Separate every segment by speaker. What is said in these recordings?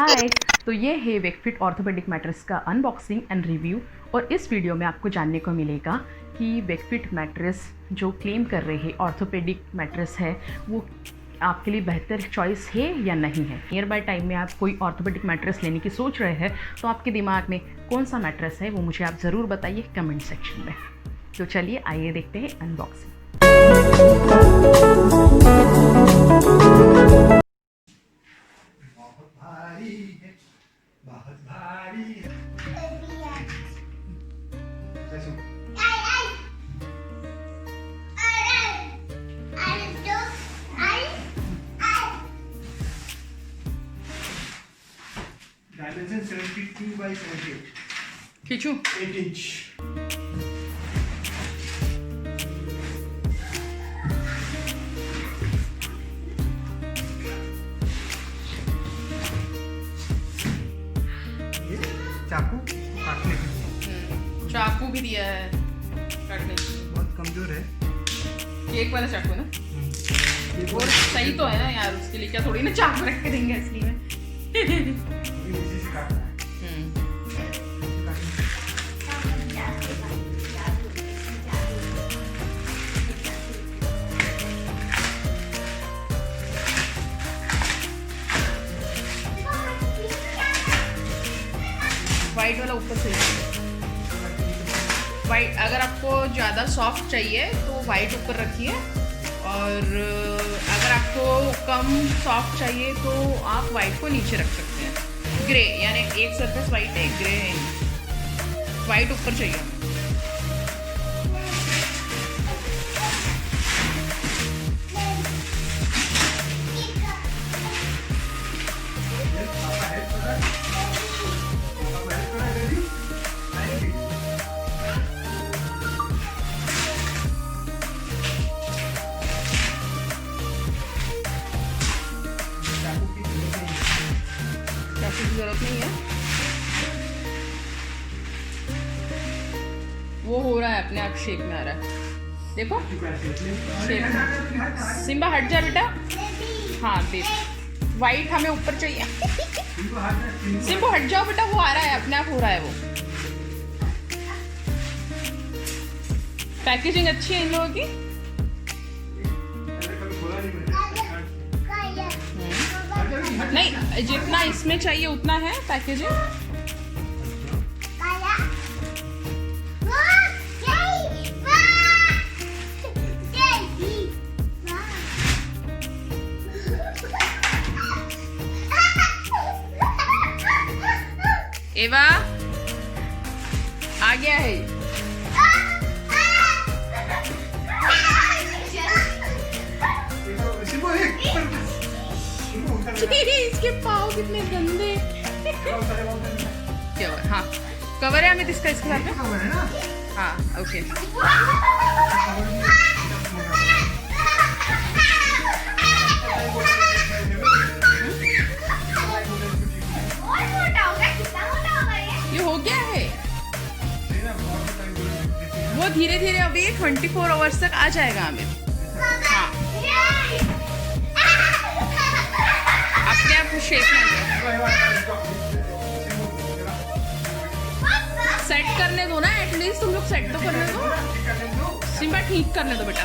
Speaker 1: हाय। तो ये है वेकफिट ऑर्थोपेडिक मैट्रेस का अनबॉक्सिंग एंड रिव्यू। और इस वीडियो में आपको जानने को मिलेगा कि वेकफिट मैट्रेस जो क्लेम कर रहे हैं ऑर्थोपेडिक मैट्रेस है, वो आपके लिए बेहतर चॉइस है या नहीं है। नियर बाय टाइम में आप कोई ऑर्थोपेडिक मैट्रेस लेने की सोच रहे हैं तो आपके दिमाग में कौन सा मैट्रेस है वो मुझे आप ज़रूर बताइए कमेंट सेक्शन में। तो चलिए आइए देखते हैं अनबॉक्सिंग।
Speaker 2: बहुत भारी है। Dimension 72 by 78.
Speaker 1: खींचूं?
Speaker 2: 8 इंच। चाकू काटने के लिए।
Speaker 1: चाकू भी दिया है काटने के लिए।
Speaker 2: बहुत कमजोर है।
Speaker 1: केक वाला चाकू है ना? और सही तो है ना यार, उसके लिए क्या थोड़ी ना चाकू रख के देंगे असली में।
Speaker 2: इसी से काटना है।
Speaker 1: वाइट वाला ऊपर से वाइट, अगर आपको ज़्यादा सॉफ्ट चाहिए तो वाइट ऊपर रखिए, और अगर आपको कम सॉफ्ट चाहिए तो आप वाइट को नीचे रख सकते हैं। ग्रे यानी एक सरफेस वाइट है, एक ग्रे है। वाइट ऊपर चाहिए। चाकू की जरूरत नहीं है, वो हो रहा है अपने आप, शेप में आ रहा है। देखो शेप। सिम्बा हट जा बेटा। हाँ बेबी, वाइट हमें ऊपर चाहिए। सिम्बो हट जाओ बेटा, वो आ रहा है अपने आप, हो रहा है वो। पैकेजिंग अच्छी है इन लोगों की। नहीं, जितना इसमें चाहिए उतना है पैकेजिंग। एवा आ गया है। इसके पाँव कितने गंदे। क्या हुआ? हाँ कवर है अमित इसका, इसके साथ में। हाँ ओके। ये हो गया है, वो धीरे धीरे अभी 24 आवर्स तक आ जाएगा अमित। हाँ अपने आप शेप में सेट करने दो ना, एटलीस्ट तुम लोग सेट तो करने दो। सिम्बा ठीक करने दो बेटा।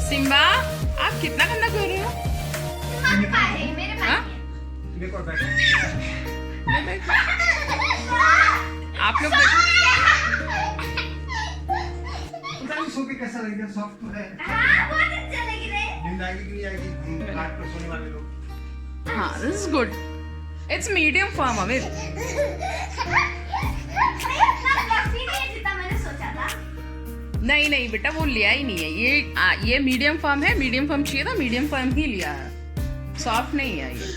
Speaker 1: सिम्बा आप कितना गंदा कर रहे हो? हाँ? आप लोग
Speaker 2: सो के कैसा लगेगा? सॉफ्ट तो है।
Speaker 3: हाँ, बहुत अच्छा लग रहा है।
Speaker 2: नींद आएगी कि नहीं आएगी? रात को सोने वाले लोग।
Speaker 1: हाँ this is good, it's medium form Amit. नहीं नहीं बेटा, वो लिया ही नहीं है ये मीडियम फॉर्म है। मीडियम फॉर्म चाहिए था, मीडियम फॉर्म ही लिया है। सॉफ्ट नहीं है ये।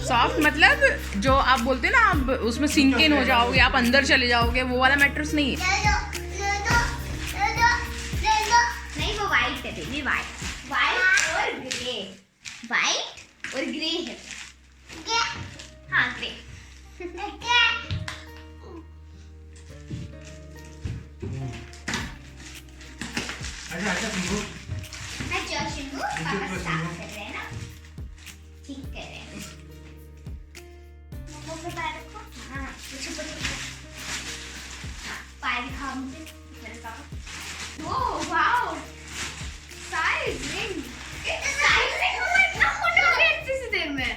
Speaker 1: सॉफ्ट मतलब जो आप बोलते हैं ना, आप उसमें सिंक इन हो जाओगे, आप अंदर चले जाओगे, वो वाला मैट्रेस नहीं है।
Speaker 3: नहीं वो वाइट है बेबी, वाइट और ग्रे। वाइट और ग्रे है। हाँ ग्रे।
Speaker 2: अच्छा सिंधु,
Speaker 3: अच्छा सिंधु, पापा स्टार्ट कर रहे हैं ना, ठीक कर रहे हैं। दिखाओ मुझे, मेरे पापा। Oh wow, size ring, size ring इतना मोटा हो गया इतनी सी देर में,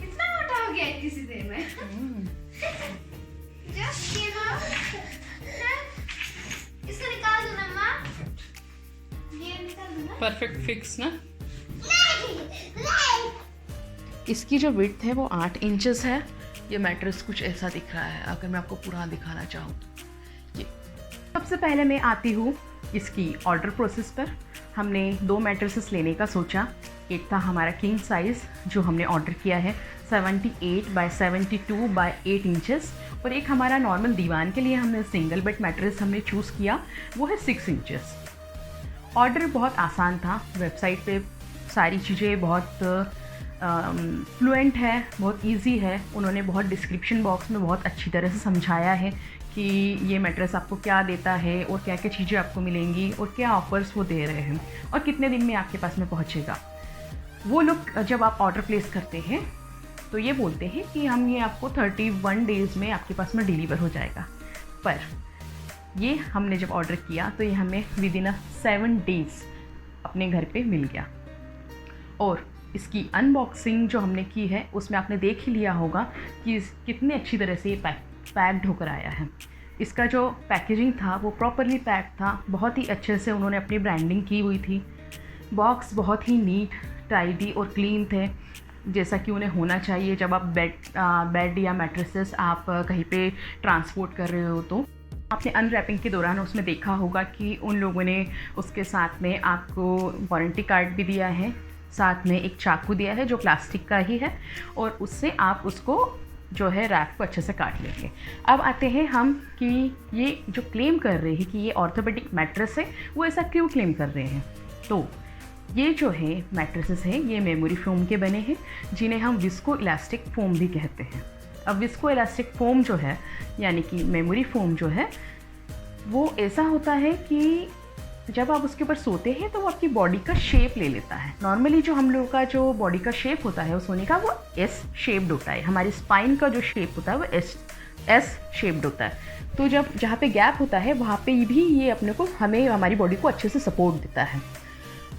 Speaker 3: इतना मोटा हो गया इतनी सी देर में। Just came out. इसको निकाल दो ना माँ, ये निकाल दो ना।
Speaker 1: परफेक्ट फिक्स ना।
Speaker 3: नहीं।
Speaker 1: इसकी जो विड्थ है वो 8 इंचेस है। ये मैट्रेस कुछ ऐसा दिख रहा है अगर मैं आपको पूरा दिखाना चाहूँ तो। ये सबसे पहले मैं आती हूँ इसकी ऑर्डर प्रोसेस पर। हमने 2 मैट्रेसेस लेने का सोचा। एक था हमारा किंग साइज़ जो हमने ऑर्डर किया है 78 बाय 72 बाय 8 इंचेस, और एक हमारा नॉर्मल दीवान के लिए हमने सिंगल बेड मैट्रेस हमने चूज़ किया, वो है 6 इंचेस। ऑर्डर बहुत आसान था, वेबसाइट पे सारी चीज़ें बहुत फ्लुएंट है, बहुत इजी है। उन्होंने बहुत डिस्क्रिप्शन बॉक्स में बहुत अच्छी तरह से समझाया है कि ये मैट्रेस आपको क्या देता है और क्या क्या चीज़ें आपको मिलेंगी और क्या ऑफ़र्स वो दे रहे हैं और कितने दिन में आपके पास में पहुँचेगा। वो लोग जब आप ऑर्डर प्लेस करते हैं तो ये बोलते हैं कि हम ये आपको 31 डेज़ में आपके पास में डिलीवर हो जाएगा, पर ये हमने जब ऑर्डर किया तो ये हमें विदिन 7 डेज़ अपने घर पे मिल गया। और इसकी अनबॉक्सिंग जो हमने की है उसमें आपने देख ही लिया होगा कि कितने अच्छी तरह से ये पैक्ड होकर आया है। इसका जो पैकेजिंग था वो प्रॉपरली पैक्ड था, बहुत ही अच्छे से उन्होंने अपनी ब्रांडिंग की हुई थी। बॉक्स बहुत ही नीट, टाइडी और क्लीन थे, जैसा कि उन्हें होना चाहिए जब आप बेड या मैट्रेसेस आप कहीं पे ट्रांसपोर्ट कर रहे हो। तो आपने अनरैपिंग के दौरान उसमें देखा होगा कि उन लोगों ने उसके साथ में आपको वारंटी कार्ड भी दिया है, साथ में एक चाकू दिया है जो प्लास्टिक का ही है, और उससे आप उसको जो है रैप को अच्छे से काट लेंगे। अब आते हैं हम कि ये जो क्लेम कर रहे हैं कि ये ऑर्थोपेडिक मैट्रेस है, वो ऐसा क्यों क्लेम कर रहे हैं। तो ये जो है मैट्रेसेस हैं ये मेमोरी फोम के बने हैं, जिन्हें हम विस्को इलास्टिक फोम भी कहते हैं। अब विस्को इलास्टिक फोम जो है यानी कि मेमोरी फोम जो है वो ऐसा होता है कि जब आप उसके ऊपर सोते हैं तो वो आपकी बॉडी का शेप ले लेता है। नॉर्मली जो हम लोगों का जो बॉडी का शेप होता है वो सोने का वो एस शेप्ड होता है, हमारी स्पाइन का जो शेप होता है वो एस शेप्ड होता है। तो जब जहाँ पे गैप होता है वहाँ पे भी ये अपने को हमें हमारी बॉडी को अच्छे से सपोर्ट देता है,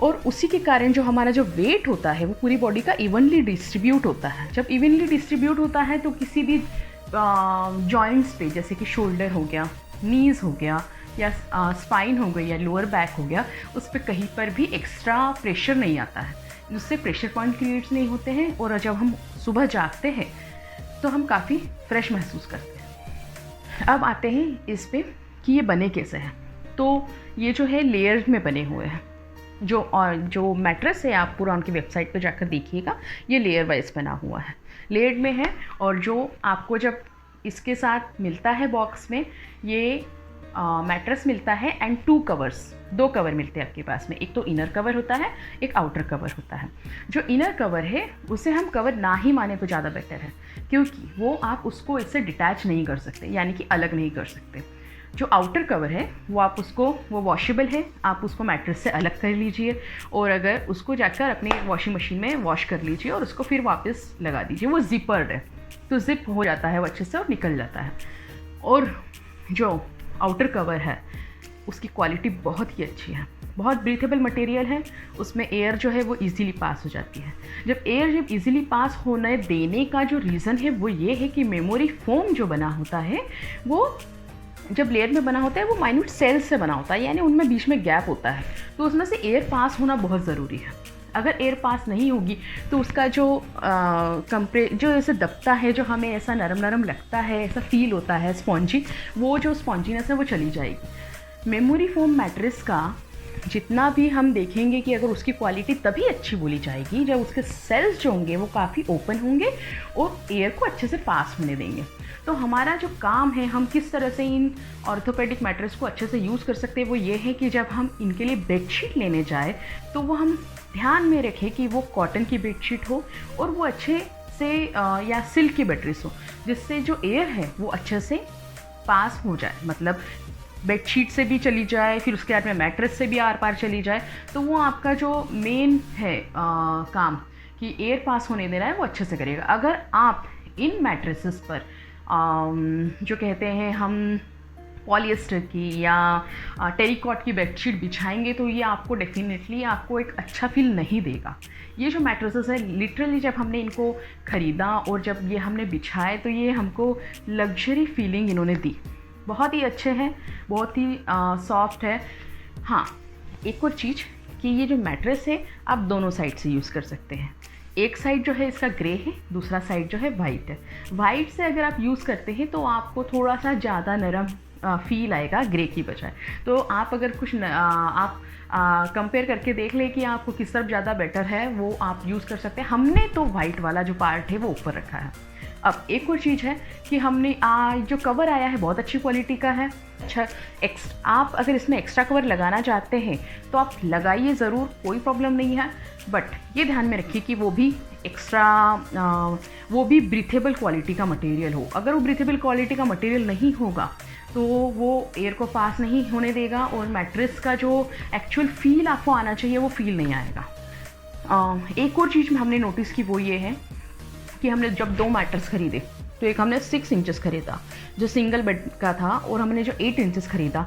Speaker 1: और उसी के कारण जो हमारा जो वेट होता है वो पूरी बॉडी का इवनली डिस्ट्रीब्यूट होता है। जब इवनली डिस्ट्रीब्यूट होता है तो किसी भी जॉइंट्स पे, जैसे कि शोल्डर हो गया, नीज़ हो गया, या स्पाइन हो गई या लोअर बैक हो गया, उस पर कहीं पर भी एक्स्ट्रा प्रेशर नहीं आता है, उससे प्रेशर पॉइंट क्रिएट्स नहीं होते हैं, और जब हम सुबह जागते हैं तो हम काफ़ी फ्रेश महसूस करते हैं। अब आते हैं इस पे कि ये बने कैसे हैं। तो ये जो है लेयर में बने हुए हैं, जो मैट्रेस है आप पूरा उनकी वेबसाइट पर जाकर देखिएगा, ये लेयर वाइज बना हुआ है, लेयर में है। और जो आपको जब इसके साथ मिलता है बॉक्स में, ये मैट्रेस मिलता है एंड 2 कवर्स, 2 कवर मिलते हैं आपके पास में। एक तो इनर कवर होता है, एक आउटर कवर होता है। जो इनर कवर है उसे हम कवर ना ही माने तो ज़्यादा बेटर है, क्योंकि वो आप उसको इससे डिटैच नहीं कर सकते, यानी कि अलग नहीं कर सकते। जो आउटर कवर है वो वॉशेबल है, आप उसको मैट्रेस से अलग कर लीजिए, और अगर उसको जाकर अपने वॉशिंग मशीन में वॉश कर लीजिए और उसको फिर वापस लगा दीजिए। वो जिपर्ड है तो जिप हो जाता है वो अच्छे से और निकल जाता है। और जो आउटर कवर है उसकी क्वालिटी बहुत ही अच्छी है, बहुत ब्रीथेबल मटेरियल है, उसमें एयर जो है वो इजीली पास हो जाती है। जब इजीली पास होने देने का जो रीज़न है वो ये है कि मेमोरी फोम जो बना होता है वो जब लेयर में बना होता है वो माइन्यूट सेल्स से बना होता है, यानी उनमें बीच में गैप होता है, तो उसमें से एयर पास होना बहुत ज़रूरी है। अगर एयर पास नहीं होगी तो उसका जो जो ऐसे दबता है, जो हमें ऐसा नरम नरम लगता है, ऐसा फील होता है स्पॉन्जी, वो जो स्पॉन्जीनेस है वो चली जाएगी। मेमोरी फोम मैट्रेस का जितना भी हम देखेंगे कि अगर उसकी क्वालिटी तभी अच्छी बोली जाएगी जब उसके सेल्स जो होंगे वो काफ़ी ओपन होंगे और एयर को अच्छे से पास होने देंगे। तो हमारा जो काम है, हम किस तरह से इन ऑर्थोपेडिक मैट्रेस को अच्छे से यूज़ कर सकते हैं, वो ये है कि जब हम इनके लिए बेडशीट लेने जाए तो वो हम ध्यान में रखें कि वो कॉटन की बेडशीट हो और वो अच्छे से या सिल्क की बेडशीट हो, जिससे जो एयर है वो अच्छे से पास हो जाए, मतलब बेडशीट से भी चली जाए, फिर उसके बाद में मैट्रेस से भी आर पार चली जाए। तो वो आपका जो मेन है काम कि एयर पास होने देना है वो अच्छे से करेगा। अगर आप इन मैट्रेसेस पर जो कहते हैं हम पॉलिएस्टर की या टेरिकॉट की बेडशीट बिछाएंगे तो ये आपको डेफिनेटली आपको एक अच्छा फील नहीं देगा। ये जो मैट्रेसेस है लिटरली जब हमने इनको ख़रीदा और जब ये हमने बिछाए तो ये हमको लग्जरी फीलिंग इन्होंने दी। बहुत ही अच्छे हैं, बहुत ही सॉफ्ट है। हाँ, एक और चीज़ कि ये जो मैट्रेस है आप दोनों साइड से यूज़ कर सकते हैं। एक साइड जो है इसका ग्रे है, दूसरा साइड जो है वाइट है। वाइट से अगर आप यूज़ करते हैं तो आपको थोड़ा सा ज़्यादा नरम फील आएगा ग्रे की बजाय। तो आप अगर कुछ आप कंपेयर करके देख लें कि आपको किस तरफ ज़्यादा बेटर है, वो आप यूज़ कर सकते हैं। हमने तो वाइट वाला जो पार्ट है वो ऊपर रखा है। अब एक और चीज़ है कि हमने जो कवर आया है बहुत अच्छी क्वालिटी का है। अच्छा, आप अगर इसमें एक्स्ट्रा कवर लगाना चाहते हैं तो आप लगाइए ज़रूर, कोई प्रॉब्लम नहीं है। बट ये ध्यान में रखिए कि वो भी वो भी ब्रीथेबल क्वालिटी का मटेरियल हो। अगर वो ब्रीथेबल क्वालिटी का मटेरियल नहीं होगा तो वो एयर को पास नहीं होने देगा और मैट्रेस का जो एक्चुअल फील आपको आना चाहिए वो फील नहीं आएगा। एक और चीज़ हमने नोटिस की वो ये है कि हमने जब 2 मैट्रेस खरीदे तो एक हमने 6 इंचेस खरीदा जो सिंगल बेड का था और हमने जो 8 इंचेस खरीदा,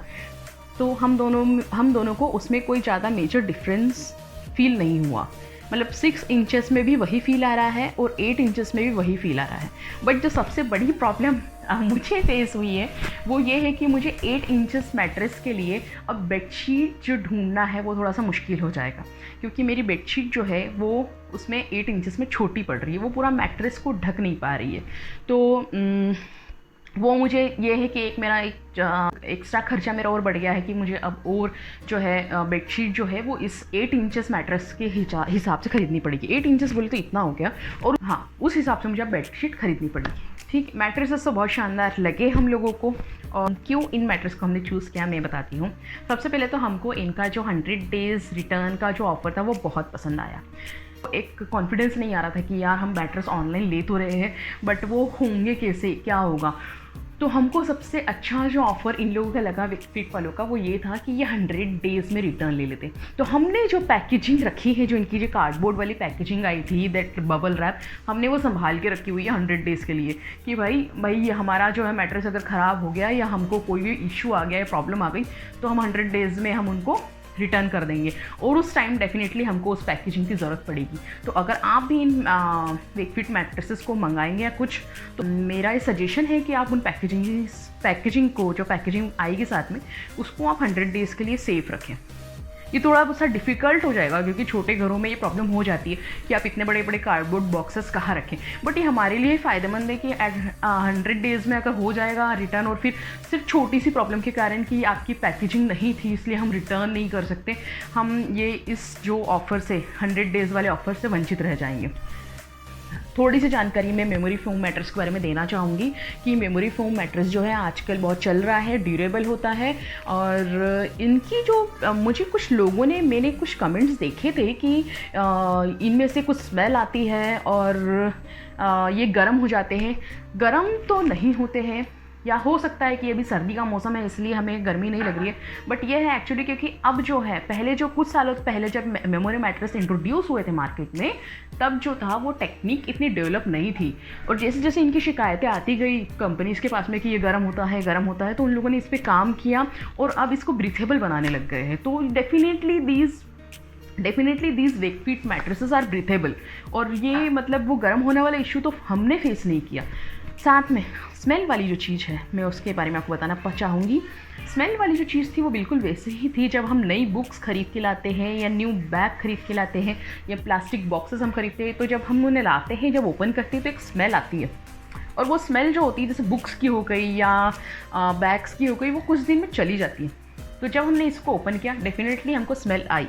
Speaker 1: तो हम दोनों को उसमें कोई ज़्यादा मेजर डिफरेंस फील नहीं हुआ। मतलब 6 इंचेस में भी वही फील आ रहा है और 8 इंचेस में भी वही फील आ रहा है। बट जो सबसे बड़ी प्रॉब्लम मुझे फेस हुई है वो ये है कि मुझे 8 इंचेस मैट्रेस के लिए अब बेडशीट जो ढूंढना है वो थोड़ा सा मुश्किल हो जाएगा, क्योंकि मेरी बेडशीट जो है वो उसमें 8 इंचेस में छोटी पड़ रही है, वो पूरा मैट्रेस को ढक नहीं पा रही है। तो वो मुझे ये है कि एक मेरा एक्स्ट्रा खर्चा मेरा और बढ़ गया है कि मुझे अब और जो है बेडशीट जो है वो इस 8 इंचेस मैट्रेस के हिसाब से ख़रीदनी पड़ेगी। 8 इंचेस बोले तो इतना हो गया, और हाँ उस हिसाब से मुझे अब बेडशीट खरीदनी पड़ेगी। ठीक, मैट्रेसेस तो बहुत शानदार लगे हम लोगों को। और क्यों इन मैट्रेस को हमने चूज़ किया मैं बताती हूँ। सबसे पहले तो हमको इनका जो 100 डेज़ रिटर्न का जो ऑफ़र था वो बहुत पसंद आया। एक कॉन्फिडेंस नहीं आ रहा था कि यार हम मैट्रेस ऑनलाइन ले तो रहे हैं बट वो होंगे कैसे, क्या होगा। तो हमको सबसे अच्छा जो ऑफ़र इन लोगों का लगा वेकफिट वालों का वो ये था कि ये 100 डेज़ में रिटर्न ले लेते। तो हमने जो पैकेजिंग रखी है, जो इनकी जो कार्डबोर्ड वाली पैकेजिंग आई थी दैट बबल रैप, हमने वो संभाल के रखी हुई है 100 डेज़ के लिए कि भाई ये हमारा जो है मैट्रेस अगर ख़राब हो गया या हमको कोई भी इशू आ गया या प्रॉब्लम आ गई तो हम 100 डेज़ में हम उनको रिटर्न कर देंगे, और उस टाइम डेफिनेटली हमको उस पैकेजिंग की ज़रूरत पड़ेगी। तो अगर आप भी इन वेकफिट मैट्रेसेस को मंगाएंगे या कुछ, तो मेरा ये सजेशन है कि आप उन पैकेजिंग को, जो पैकेजिंग आएगी साथ में, उसको आप 100 डेज़ के लिए सेफ़ रखें। ये थोड़ा सा डिफ़िकल्ट हो जाएगा क्योंकि छोटे घरों में ये प्रॉब्लम हो जाती है कि आप इतने बड़े बड़े कार्डबोर्ड बॉक्सेस कहाँ रखें। बट ये हमारे लिए फ़ायदेमंद है कि 100 डेज़ में अगर हो जाएगा रिटर्न, और फिर सिर्फ छोटी सी प्रॉब्लम के कारण कि आपकी पैकेजिंग नहीं थी इसलिए हम रिटर्न नहीं कर सकते, हम ये इस जो ऑफ़र से 100 डेज़ वाले ऑफ़र से वंचित रह जाएंगे। थोड़ी सी जानकारी मैं मेमोरी फोम मैट्रेस के बारे में देना चाहूँगी कि मेमोरी फोम मैट्रेस जो है आजकल बहुत चल रहा है, ड्यूरेबल होता है। और इनकी जो मुझे कुछ लोगों ने, मैंने कुछ कमेंट्स देखे थे कि इनमें से कुछ स्मेल आती है और ये गर्म हो जाते हैं। गर्म तो नहीं होते हैं, या हो सकता है कि अभी सर्दी का मौसम है इसलिए हमें गर्मी नहीं लग रही है, बट ये है एक्चुअली क्योंकि अब जो है, पहले जो कुछ सालों पहले जब मेमोरी मैट्रेस इंट्रोड्यूस हुए थे मार्केट में, तब जो था वो टेक्निक इतनी डेवलप नहीं थी। और जैसे जैसे इनकी शिकायतें आती गई कंपनीज़ के पास में कि ये गर्म होता है, तो उन लोगों ने इस पर काम किया और अब इसको ब्रीथेबल बनाने लग गए हैं। तो definitely these Wakefit mattresses are breathable, और ये मतलब वो गर्म होने वाला इशू तो हमने फेस नहीं किया। साथ में स्मेल वाली जो चीज़ है मैं उसके बारे में आपको बताना चाहूँगी। स्मेल वाली जो चीज़ थी वो बिल्कुल वैसे ही थी जब हम नई बुक्स खरीद के लाते हैं या न्यू बैग खरीद के लाते हैं या प्लास्टिक बॉक्सेस हम खरीदते हैं, तो जब हम उन्हें लाते हैं, जब ओपन करते हैं तो एक स्मेल आती है। और वो स्मेल जो होती है जैसे बुक्स की हो गई या बैग्स की हो गई, वो कुछ दिन में चली जाती है। तो जब हमने इसको ओपन किया डेफिनेटली हमको स्मेल आई,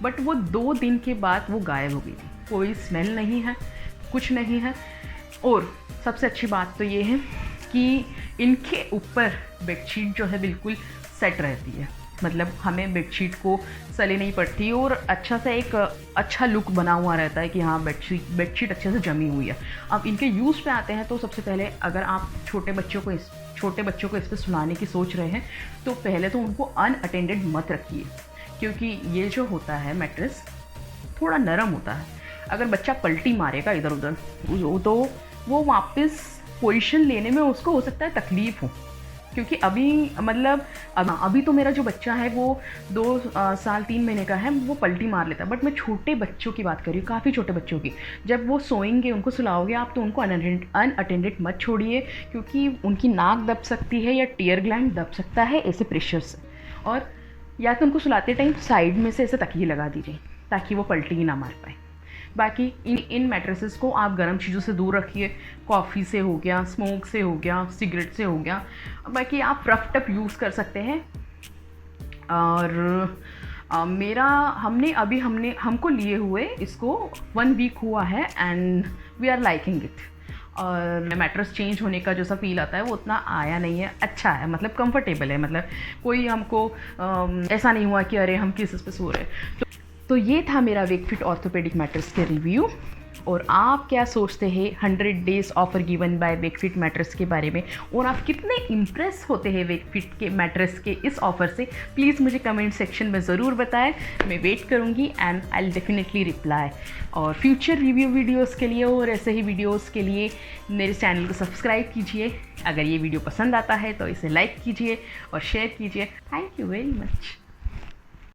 Speaker 1: बट वो 2 दिन के बाद वो गायब हो गई थी। कोई स्मेल नहीं है, कुछ नहीं है। और सबसे अच्छी बात तो ये है कि इनके ऊपर बेडशीट जो है बिल्कुल सेट रहती है, मतलब हमें बेडशीट को सले नहीं पड़ती और अच्छा सा एक अच्छा लुक बना हुआ रहता है कि हाँ बेडशीट अच्छे से जमी हुई है। अब इनके यूज़ पे आते हैं तो सबसे पहले अगर आप छोटे बच्चों को इस पर सुलाने की सोच रहे हैं तो पहले तो उनको अनअटेंडेड मत रखिए, क्योंकि ये जो होता है मैट्रेस थोड़ा नरम होता है। अगर बच्चा पलटी मारेगा इधर उधर तो वो वापस पोजीशन लेने में उसको हो सकता है तकलीफ़ हो, क्योंकि अभी मतलब अभी तो मेरा जो बच्चा है वो 2 साल 3 महीने का है, वो पलटी मार लेता है। बट मैं छोटे बच्चों की बात कर रही हूँ, काफ़ी छोटे बच्चों की। जब वो सोएंगे, उनको सुलाओगे आप, तो उनको अनअटेंडेड मत छोड़िए, क्योंकि उनकी नाक दब सकती है या टीयर ग्लैंड दब सकता है ऐसे प्रेशर से। और या तो उनको सुलाते टाइम साइड में से ऐसे तकिए लगा दीजिए ताकि वो पलटी ही ना मार पाए। बाकी इन मैट्रेसेस को आप गर्म चीज़ों से दूर रखिए, कॉफ़ी से हो गया, स्मोक से हो गया, सिगरेट से हो गया। बाकी आप रफ टफ यूज़ कर सकते हैं। और हमको लिए हुए इसको 1 वीक हुआ है and we are liking it. और मैट्रेस चेंज होने का जो सा फील आता है वो उतना आया नहीं है, अच्छा है, मतलब कंफर्टेबल है, मतलब कोई हमको ऐसा नहीं हुआ कि अरे हम किस पे सो रहे। तो ये था मेरा वेकफिट ऑर्थोपेडिक मैट्रेस के रिव्यू। और आप क्या सोचते हैं 100 days offer given by Wakefit mattress के बारे में, और आप कितने इम्प्रेस होते हैं वेकफिट के मैट्रेस के इस ऑफ़र से, प्लीज़ मुझे कमेंट सेक्शन में ज़रूर बताएं। मैं वेट करूँगी and I will definitely reply. और फ्यूचर रिव्यू वीडियोज़ के लिए और ऐसे ही वीडियोज़ के लिए मेरे चैनल को सब्सक्राइब कीजिए। अगर ये वीडियो पसंद आता है तो इसे लाइक कीजिए और शेयर कीजिए। Thank you very much.